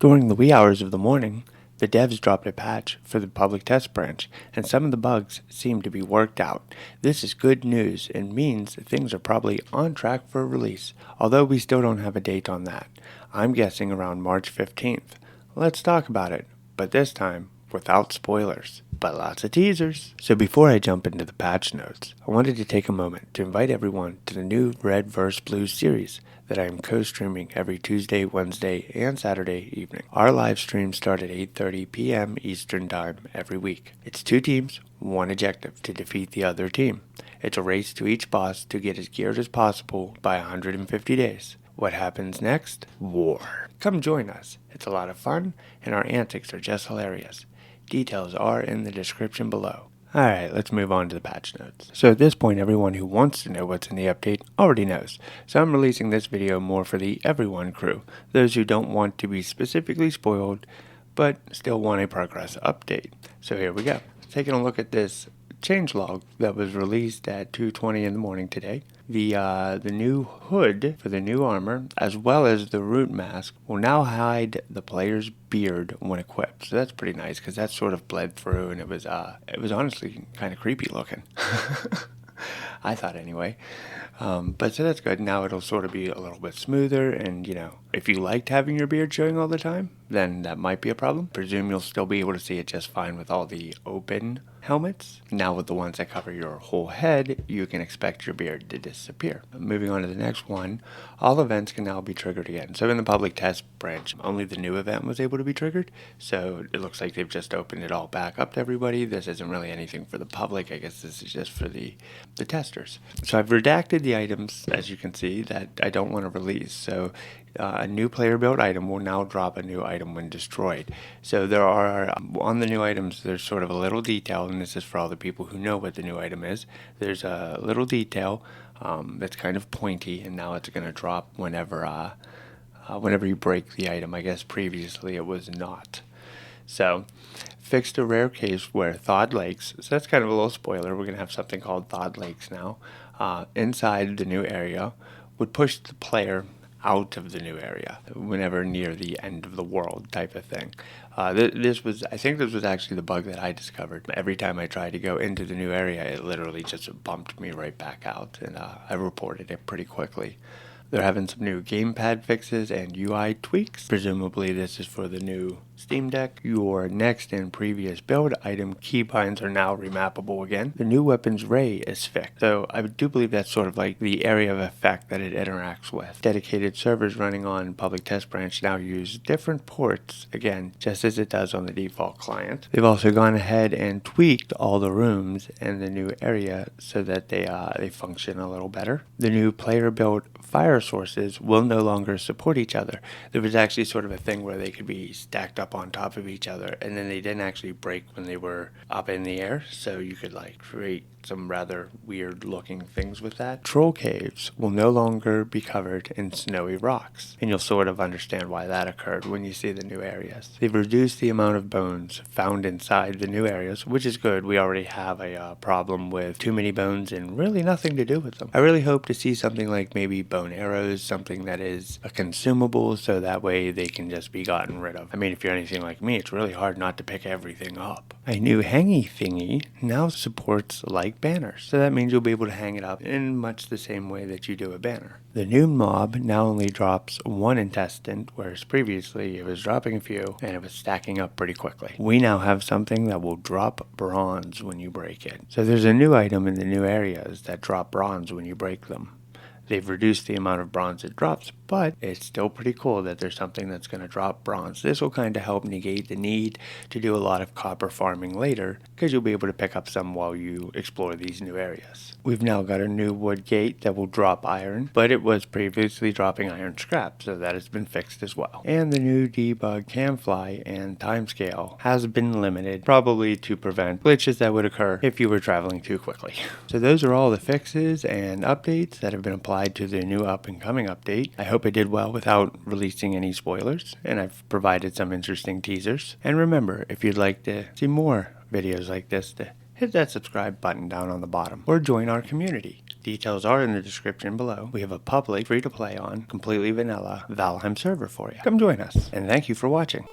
During the wee hours of the morning, the devs dropped a patch for the public test branch, and some of the bugs seem to be worked out. This is good news and means that things are probably on track for a release, although we still don't have a date on that. I'm guessing around March 15th. Let's talk about it, but this time without spoilers, but lots of teasers. So before I jump into the patch notes, I wanted to take a moment to invite everyone to the new Red vs. Blue series that I am co-streaming every Tuesday, Wednesday, and Saturday evening. Our live streams start at 8:30 p.m. Eastern Time every week. It's 2 teams, 1 objective to defeat the other team. It's a race to each boss to get as geared as possible by 150 days. What happens next? War. Come join us. It's a lot of fun, and our antics are just hilarious. Details are in the description below. Alright, let's move on to the patch notes. So at this point, everyone who wants to know what's in the update already knows. So I'm releasing this video more for the everyone crew, those who don't want to be specifically spoiled, but still want a progress update. So here we go. Taking a look at this changelog that was released at 2:20 in the morning today. The new hood for the new armor, as well as the root mask, will now hide the player's beard when equipped. So that's pretty nice because that sort of bled through, and it was honestly kind of creepy looking. I thought anyway. But so that's good. Now it'll sort of be a little bit smoother, and if you liked having your beard showing all the time, then that might be a problem. Presume you'll still be able to see it just fine with all the open helmets. Now with the ones that cover your whole head, you can expect your beard to disappear. Moving on to the next one, all events can now be triggered again. So in the public test branch, only the new event was able to be triggered. So it looks like they've just opened it all back up to everybody. This isn't really anything for the public. I guess this is just for the testers. So I've redacted the items, as you can see, that I don't want to release. So a new player built item will now drop a new item when destroyed. So there are, on the new items, there's sort of a little detail, and this is for all the people who know what the new item is. There's a little detail that's kind of pointy, and now it's going to drop whenever you break the item. I guess previously it was not. So, fixed a rare case where thawed lakes, so that's kind of a little spoiler, we're going to have something called thawed lakes now, inside the new area, would push the player out of the new area whenever near the end of the world type of thing. I think this was actually the bug that I discovered. Every time I tried to go into the new area, it literally just bumped me right back out, and I reported it pretty quickly. They're having some new gamepad fixes and UI tweaks. Presumably this is for the new Steam Deck. Your next and previous build item keybinds are now remappable again. The new weapons ray is fixed. So I do believe that's sort of like the area of effect that it interacts with. Dedicated servers running on public test branch now use different ports, again, just as it does on the default client. They've also gone ahead and tweaked all the rooms in the new area so that they function a little better. The new player built fire sources will no longer support each other. There was actually sort of a thing where they could be stacked up on top of each other, and then they didn't actually break when they were up in the air, so you could create some rather weird looking things with that. Troll caves will no longer be covered in snowy rocks, and you'll sort of understand why that occurred when you see the new areas. They've reduced the amount of bones found inside the new areas, which is good. We already have a problem with too many bones and really nothing to do with them. I really hope to see something like maybe bone arrows, something that is a consumable, so that way they can just be gotten rid of. I mean, if you're anything like me, it's really hard not to pick everything up. A new hangy thingy now supports banners, so that means you'll be able to hang it up in much the same way that you do a banner. The new mob now only drops 1 intestine, whereas previously it was dropping a few and it was stacking up pretty quickly. We now have something that will drop bronze when you break it. So there's a new item in the new areas that drop bronze when you break them. They've reduced the amount of bronze it drops, but it's still pretty cool that there's something that's going to drop bronze. This will kind of help negate the need to do a lot of copper farming later, because you'll be able to pick up some while you explore these new areas. We've now got a new wood gate that will drop iron, but it was previously dropping iron scrap, so that has been fixed as well. And the new debug camfly and timescale has been limited, probably to prevent glitches that would occur if you were traveling too quickly. So those are all the fixes and updates that have been applied to the new up-and-coming update. I hope I did well without releasing any spoilers, and I've provided some interesting teasers. And remember, if you'd like to see more videos like this, to hit that subscribe button down on the bottom, or join our community. Details are in the description below. We have a public, free-to-play on, completely vanilla Valheim server for you. Come join us, and thank you for watching.